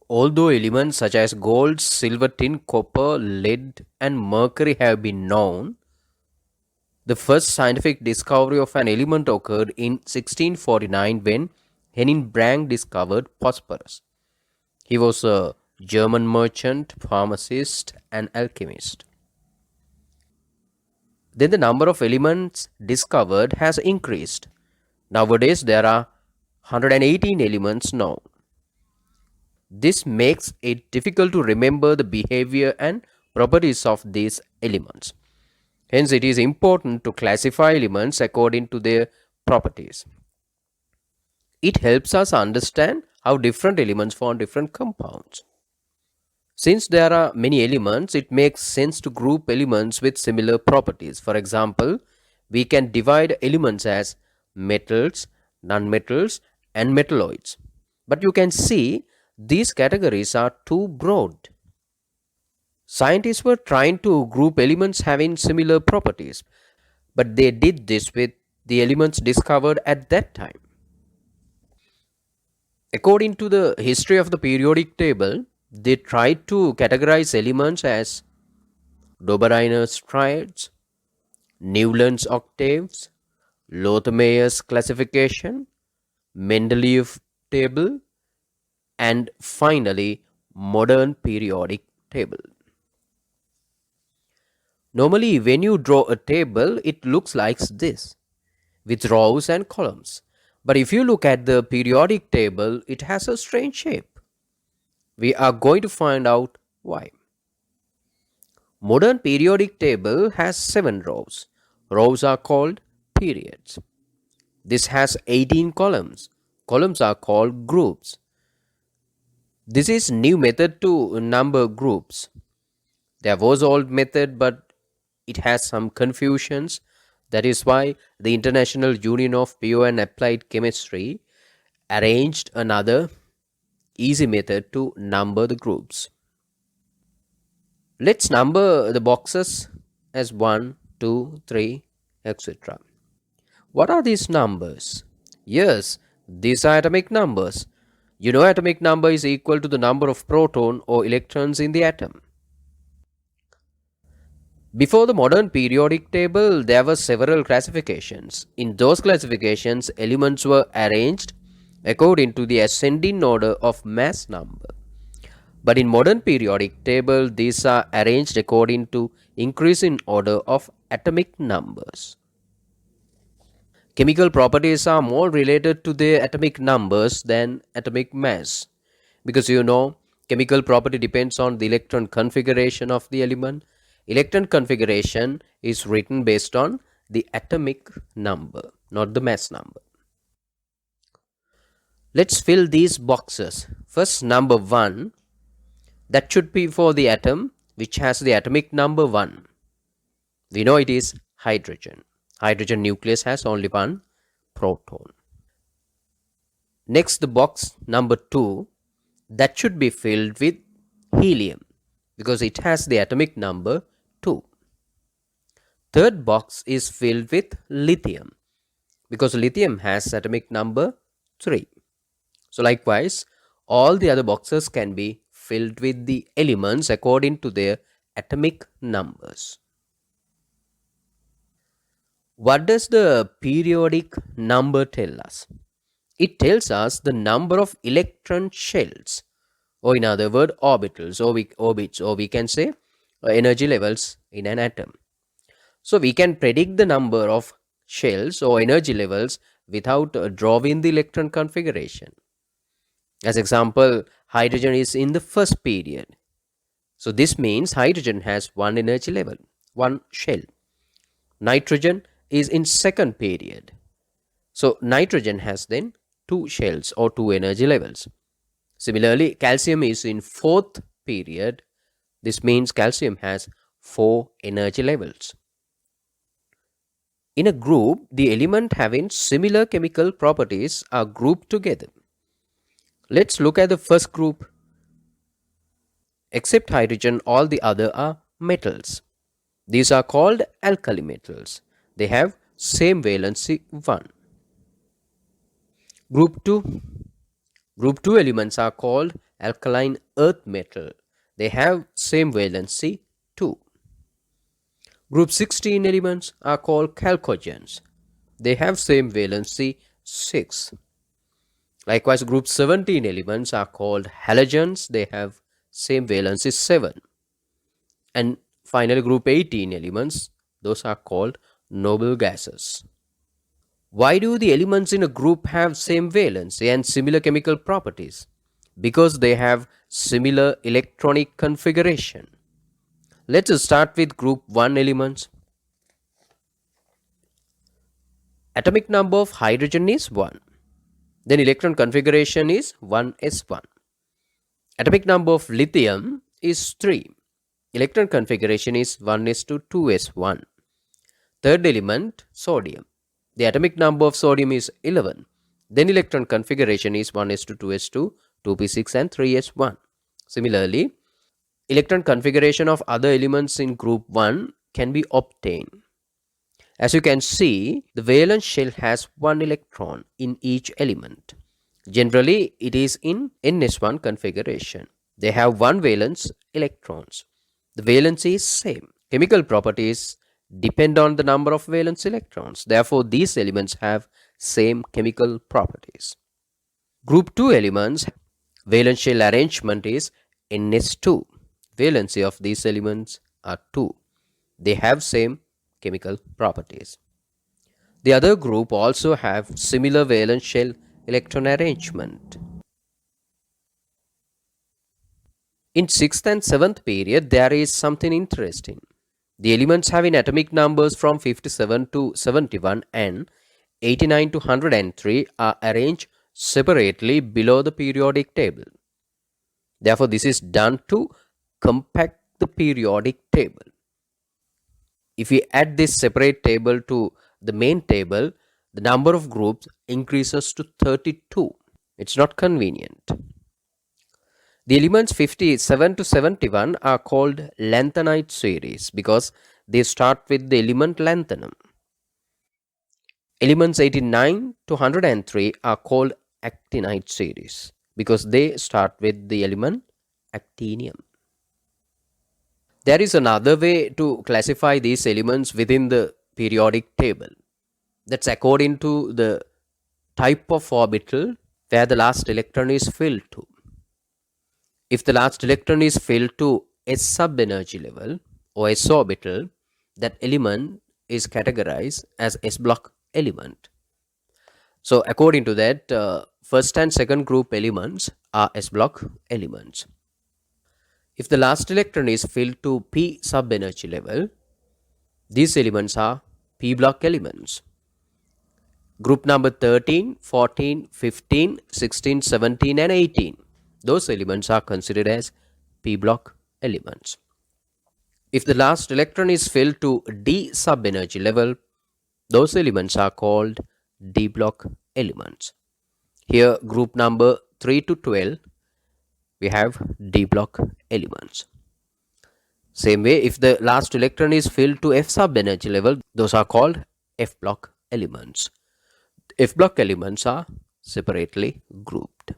Although elements such as gold, silver, tin, copper, lead, and mercury have been known, the first scientific discovery of an element occurred in 1649 when Henning Brand discovered phosphorus. He was a German merchant, pharmacist, and alchemist. Then the number of elements discovered has increased. Nowadays, there are 118 elements known. This makes it difficult to remember the behavior and properties of these elements. Hence, it is important to classify elements according to their properties. It helps us understand how different elements form different compounds. Since there are many elements, it makes sense to group elements with similar properties. For example, we can divide elements as metals, nonmetals, and metalloids. But you can see these categories are too broad. Scientists were trying to group elements having similar properties, but they did this with the elements discovered at that time. According to the history of the periodic table, they tried to categorize elements as Dobereiner's triads, Newland's octaves, Lothmeyer's classification, Mendeleev table, and finally modern periodic table. Normally, when you draw a table, it looks like this with rows and columns. But if you look at the periodic table, it has a strange shape. We are going to find out why. Modern periodic table has 7 rows. Rows are called periods. This has 18 columns. Columns are called groups. This is new method to number groups. There was old method, but it has some confusions. That is why the International Union of Pure and Applied Chemistry arranged another easy method to number the groups. Let's number the boxes as 1, 2, 3, etc. What are these numbers? Yes, these are atomic numbers. You know atomic number is equal to the number of proton or electrons in the atom. Before the modern periodic table, there were several classifications. In those classifications, elements were arranged according to the ascending order of mass number. But in modern periodic table, these are arranged according to increasing order of atomic numbers. Chemical properties are more related to their atomic numbers than atomic mass, because you know chemical property depends on the electron configuration of the element. Electron configuration is written based on the atomic number, not the mass number. Let's fill these boxes. First, number 1, that should be for the atom which has the atomic number 1. We know it is hydrogen. Hydrogen nucleus has only one proton. Next, the box number 2, that should be filled with helium because it has the atomic number 2. Third box is filled with lithium because lithium has atomic number 3. So likewise, all the other boxes can be filled with the elements according to their atomic numbers. What does the periodic number tell us? It tells us the number of electron shells, or in other words, orbitals, or orbits, or we can say energy levels in an atom. So we can predict the number of shells or energy levels without drawing the electron configuration. As example, hydrogen is in the first period. So this means hydrogen has one energy level, one shell. Nitrogen is in second period. So nitrogen has then 2 shells or 2 energy levels. Similarly, calcium is in fourth period. This means calcium has 4 energy levels. In a group, the element having similar chemical properties are grouped together. Let's look at the first group. Except hydrogen, all the other are metals. These are called alkali metals. They have same valency 1. Group 2. Group 2 elements are called alkaline earth metal. They have same valency 2. Group 16 elements are called chalcogens. They have same valency 6. Likewise, group 17 elements are called halogens. They have same valency 7. And finally, group 18 elements, those are called noble gases. Why do the elements in a group have same valency and similar chemical properties? Because they have similar electronic configuration. Let's start with group 1 elements. Atomic number of hydrogen is 1. Then electron configuration is 1s1. Atomic number of lithium is 3. Electron configuration is 1s2 2s1. Third element, sodium. The atomic number of sodium is 11. Then electron configuration is 1s2 2s2 2p6 and 3s1. Similarly, electron configuration of other elements in group 1 can be obtained. As you can see, the valence shell has one electron in each element. Generally, it is in ns1 configuration. They have one valence electrons. The valence is same. Chemical properties depend on the number of valence electrons. Therefore, these elements have same chemical properties. Group 2 elements, valence shell arrangement is ns2. Valency of these elements are 2. They have same chemical properties. The other group also have similar valence shell electron arrangement. In 6th and 7th period, there is something interesting. The elements having atomic numbers from 57 to 71 and 89 to 103 are arranged separately below the periodic table. Therefore, this is done to compact the periodic table. If we add this separate table to the main table, the number of groups increases to 32. It's not convenient. The elements 57 to 71 are called lanthanide series because they start with the element lanthanum. Elements 89 to 103 are called actinide series because they start with the element actinium. There is another way to classify these elements within the periodic table. That's according to the type of orbital where the last electron is filled to. If the last electron is filled to S sub-energy level or S orbital, that element is categorized as S block element. So according to that, first and second group elements are S block elements. If the last electron is filled to P sub-energy level, these elements are P block elements. Group number 13, 14, 15, 16, 17 and 18. Those elements are considered as P block elements. If the last electron is filled to D sub-energy level, those elements are called D block elements. Here group number 3 to 12, we have D block elements. Same way, if the last electron is filled to F sub-energy level, those are called F block elements. F block elements are separately grouped.